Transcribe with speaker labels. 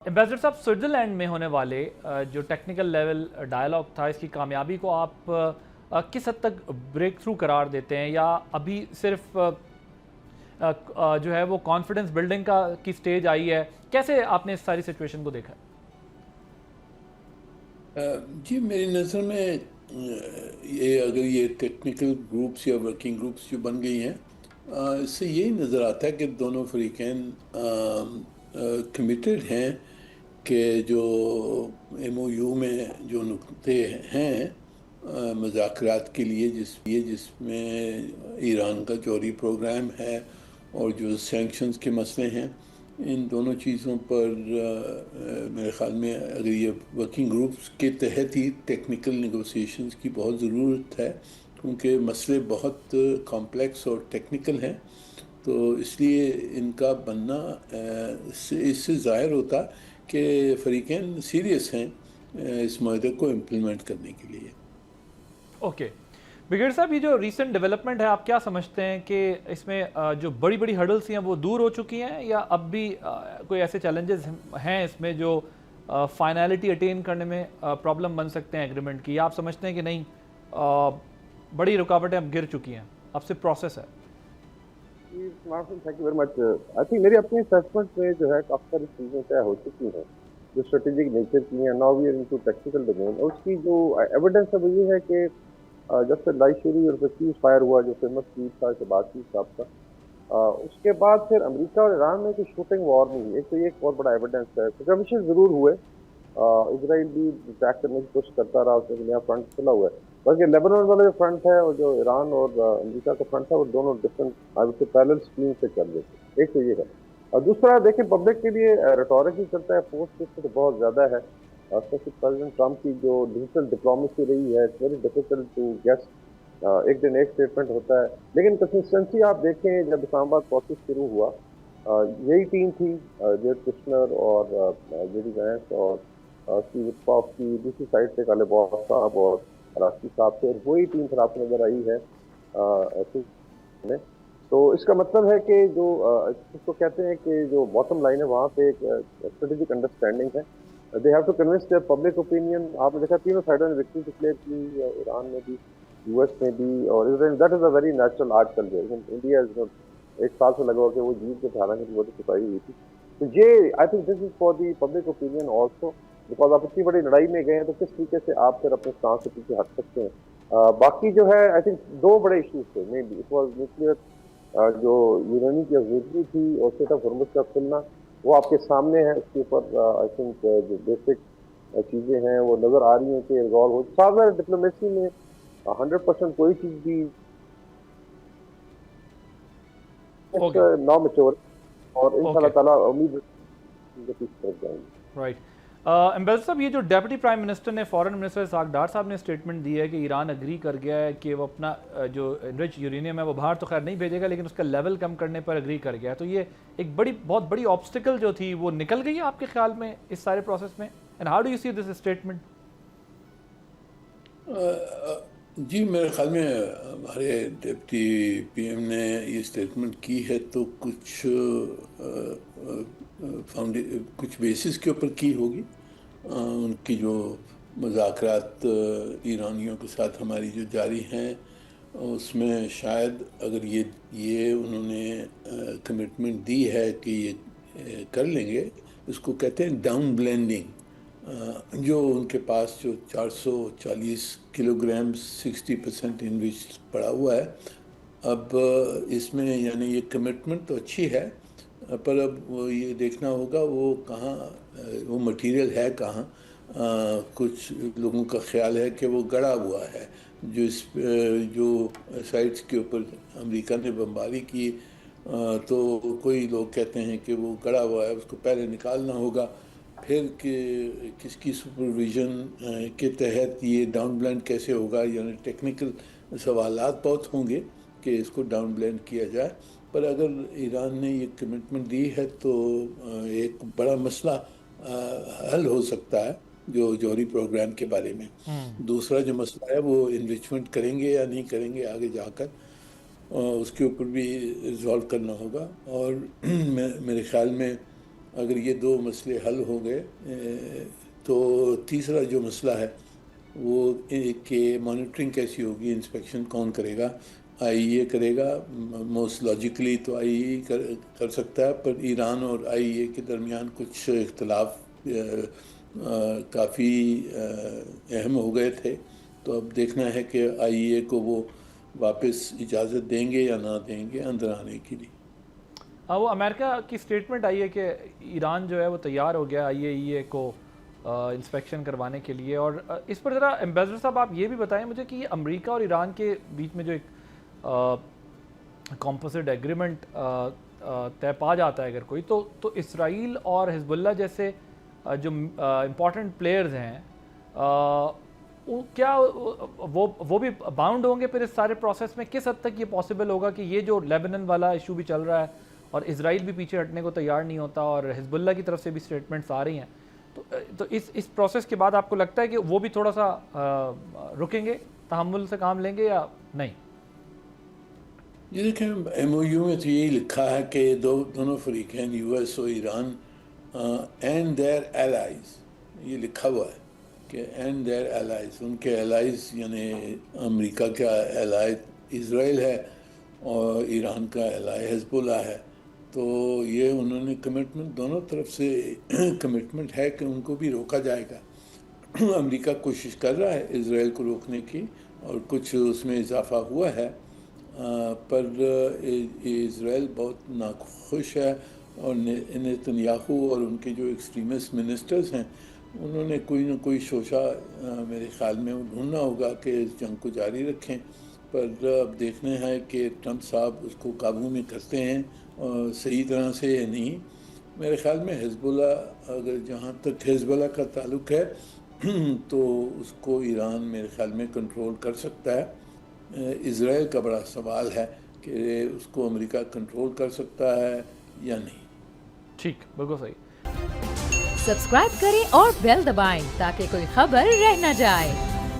Speaker 1: Ambassador साहब, Switzerland में होने वाले जो टेक्निकल लेवल डायलॉग था, इसकी कामयाबी को आप किस हद तक ब्रेक थ्रू करार देते हैं, या अभी सिर्फ जो है वो कॉन्फिडेंस बिल्डिंग की स्टेज आई है? कैसे आपने इस सारी सिचुएशन को देखा?
Speaker 2: जी मेरी नज़र में ये अगर ये टेक्निकल ग्रुप्स या वर्किंग ग्रुप्स जो बन गई हैं, इससे यही नज़र आता है कि दोनों फरीकैन कमिटेड हैं कि जो एमओयू में जो नुक्ते हैं मुज़ाकरात के लिए जिसमें ईरान का जौहरी प्रोग्राम है और जो सैंक्शंस के मसले हैं, इन दोनों चीज़ों पर मेरे ख़्याल में अगर ये वर्किंग ग्रुप्स के तहत ही टेक्निकल नेगोशिएशंस की बहुत ज़रूरत है, क्योंकि मसले बहुत कॉम्प्लेक्स और टेक्निकल हैं। तो इसलिए इनका बनना इससे ज़ाहिर होता कि फ़रीक़ैन सीरियस हैं इस माहदे को इम्प्लीमेंट करने के लिए।
Speaker 1: ओके, ब्रिगेडियर साहब, ये जो रीसेंट डेवलपमेंट है, आप क्या समझते हैं कि इसमें जो बड़ी बड़ी हर्डल्स हैं वो दूर हो चुकी हैं, या अब भी कोई ऐसे चैलेंजेस हैं इसमें जो फाइनलिटी अटेन करने में प्रॉब्लम बन सकते हैं एग्रीमेंट की, या आप समझते हैं कि नहीं, बड़ी रुकावटें अब गिर चुकी हैं, अब सिर्फ प्रोसेस है?
Speaker 3: Thank you very much. I think मेरी अपनी असेसमेंट में जो है काफ़ी सारी चीज़ें तय हो चुकी हैं जो स्ट्रेटेजिक नेचर की हैं। Now we are into technical domain, और उसकी जो एविडेंस है वो ये है कि जब से लाइशेरी और सीज फायर हुआ, जो फेमस चीज था बातचीत साहब का, उसके बाद फिर अमेरिका और ईरान में कोई शूटिंग वॉर नहीं हुई। एक तो ये एक बहुत बड़ा एविडेंस है। स्कर्मिशेस ज़रूर हुए, इसराइल भी अटैक करने की कोशिश करता रहा, उसमें नया फ्रंट खुला हुआ है। बल्कि लेबनान वाला जो फ्रंट है और जो ईरान और अमेरिका का फ्रंट है, वो दोनों डिफरेंट पैरेलल स्ट्रीम से चल रहे थे। एक तो ये है, और दूसरा देखिए पब्लिक के लिए रेटोरिक ही चलता है, पोस्ट तो बहुत ज़्यादा है। स्पेशली प्रेसिडेंट ट्रम्प की जो डिजिटल डिप्लोमेसी रही है, it's very difficult to guess. एक दिन एक स्टेटमेंट होता है, लेकिन कंसिस्टेंसी आप देखें, जब इस्लामाबाद प्रोसेस शुरू हुआ, यही टीम थी, जेड कुशनर और जेडी वैंस और स्टीव विटकॉफ की, दूसरी साइड से काले बॉस साहब और राष्ट्रीय साहब से, और वही टीम फिर आपको नजर आई है में। तो इसका मतलब है कि जो इसको कहते हैं कि जो बॉटम लाइन है, वहाँ पे एक स्ट्रेटेजिक अंडरस्टैंडिंग है। They have to convince their public opinion. आपने देखा तीनों साइडों ने विक्ट्री डिक्लेयर की, ईरान में भी, यूएस में भी, और Israel. That is a very natural art चल रहा है। इंडिया इज नॉट, एक साल से लगा कि वो जीत के हालांकि वो तो छुपाई हुई थी। तो ये I think this is for the public opinion also, because आप इतनी बड़ी लड़ाई में गए हैं, तो किस तरीके से आप फिर अपने स्टांस से पीछे हट सकते हैं। बाकी जो है, आई थिंक दो बड़े इश्यूज थे मेनली। इट वॉज न्यूक्लियर, जो यूरेनियम की अवेलेबिलिटी थी, और स्टेट ऑफ हॉर्मुज का खुलना, वो आपके सामने है। उसके ऊपर आई थिंक जो बेसिक चीज़ें हैं वो नज़र आ रही हैं कि रिजॉल्व हो। साथ डिप्लोमेसी में 100% कोई चीज़ भी नॉ मैच्योर, और इंशाल्लाह ताला उम्मीद जाएंगे।
Speaker 1: राइट। एम्बेसडर साहब, ये जो डेप्यूटी प्राइम मिनिस्टर ने, फॉरेन मिनिस्टर इसहाक डार साहब ने स्टेटमेंट दी है कि ईरान अग्री कर गया है कि वो अपना जो एनरिच यूरेनियम है वो बाहर तो खैर नहीं भेजेगा, लेकिन उसका लेवल कम करने पर अग्री कर गया है, तो ये एक बहुत बड़ी ऑब्स्टिकल जो थी वो निकल गई है आपके ख्याल में इस सारे प्रोसेस में? And how do you see this statement?
Speaker 2: जी मेरे ख्याल में हमारे डिप्टी पीएम ने ये स्टेटमेंट की है तो कुछ बेसिस के ऊपर की होगी। उनकी जो मुज़ाकरात ईरानियों के साथ हमारी जो जारी हैं, उसमें शायद अगर ये उन्होंने कमिटमेंट दी है कि ये कर लेंगे, इसको कहते हैं डाउन ब्लेंडिंग। जो उनके पास जो 440 किलोग्राम 60% इनविच पड़ा हुआ है, अब इसमें यानी ये कमिटमेंट तो अच्छी है, पर अब वो ये देखना होगा वो कहाँ, वो मटेरियल है कहाँ। कुछ लोगों का ख्याल है कि वो गड़ा हुआ है, जो साइट्स के ऊपर अमेरिका ने बमबारी की, तो कोई लोग कहते हैं कि वो गड़ा हुआ है, उसको पहले निकालना होगा, फिर कि किसकी सुपरविज़न के तहत ये डाउन ब्लेंड कैसे होगा, यानी टेक्निकल सवालात बहुत होंगे कि इसको डाउन ब्लेंड किया जाए। पर अगर ईरान ने ये कमिटमेंट दी है तो एक बड़ा मसला हल हो सकता है जो जौहरी प्रोग्राम के बारे में। दूसरा जो मसला है वो इन्रिचमेंट करेंगे या नहीं करेंगे आगे जाकर, उसके ऊपर भी रिजॉल्व करना होगा। और मेरे ख्याल में اگر یہ دو مسئلے حل ہو گئے تو تیسرا جو مسئلہ ہے وہ کہ مانیٹرنگ کیسی ہوگی، انسپیکشن کون کرے گا؟ آئی اے کرے گا، موسٹ لاجیکلی تو آئی اے کر سکتا ہے، پر ایران اور آئی اے کے درمیان کچھ اختلاف کافی اہم ہو گئے تھے، تو اب دیکھنا ہے کہ آئی اے کو وہ واپس اجازت دیں گے یا نہ دیں گے اندر آنے کے لیے۔
Speaker 1: وہ امریکہ کی سٹیٹمنٹ آئی ہے کہ ایران جو ہے وہ تیار ہو گیا آئی اے کو انسپیکشن کروانے کے لیے، اور اس پر ذرا ایمبیسڈر صاحب آپ یہ بھی بتائیں مجھے کہ امریکہ اور ایران کے بیچ میں جو ایک کمپوزٹ ایگریمنٹ طے پا جاتا ہے اگر کوئی، تو اسرائیل اور حزب اللہ جیسے جو امپورٹنٹ پلیئرز ہیں کیا وہ بھی باؤنڈ ہوں گے پھر اس سارے پروسیس میں؟ کس حد تک یہ پاسبل ہوگا کہ یہ جو لیبنن والا ایشو بھی چل رہا ہے اور اسرائیل بھی پیچھے ہٹنے کو تیار نہیں ہوتا اور حزب اللہ کی طرف سے بھی سٹیٹمنٹس آ رہی ہیں، تو اس پروسیس کے بعد آپ کو لگتا ہے کہ وہ بھی تھوڑا سا رکیں گے، تحمل سے کام لیں گے یا نہیں؟
Speaker 2: یہ دیکھیں ایم او یو میں تو یہی لکھا ہے کہ دونوں فریقین یو ایس اور ایران اینڈ دیئر ایلائز، یہ لکھا ہوا ہے کہ اینڈ دیئر ایلائز، ان کے ایلائز یعنی امریکہ کا ایلائی اسرائیل ہے اور ایران کا ایلائی حزب اللہ ہے، تو یہ انہوں نے کمٹمنٹ دونوں طرف سے کمٹمنٹ ہے کہ ان کو بھی روکا جائے گا۔ امریکہ کوشش کر رہا ہے اسرائیل کو روکنے کی اور کچھ اس میں اضافہ ہوا ہے، پر اسرائیل بہت ناخوش ہے، اور نیتنیاہو اور ان کے جو ایکسٹریمسٹ منسٹرز ہیں انہوں نے کوئی نہ کوئی شوشہ میرے خیال میں ڈھونڈنا ہوگا کہ اس جنگ کو جاری رکھیں، پر اب دیکھنا ہے کہ ٹرمپ صاحب اس کو قابو میں کرتے ہیں صحیح طرح سے یا نہیں۔ میرے خیال میں حزب اللہ، اگر جہاں تک حزب اللہ کا تعلق ہے تو اس کو ایران میرے خیال میں کنٹرول کر سکتا ہے۔ اسرائیل کا بڑا سوال ہے کہ اس کو امریکہ کنٹرول کر سکتا ہے یا نہیں۔
Speaker 1: ٹھیک، بالکل صحیح۔
Speaker 4: سبسکرائب کریں اور بیل دبائیں تاکہ کوئی خبر رہ نہ جائے۔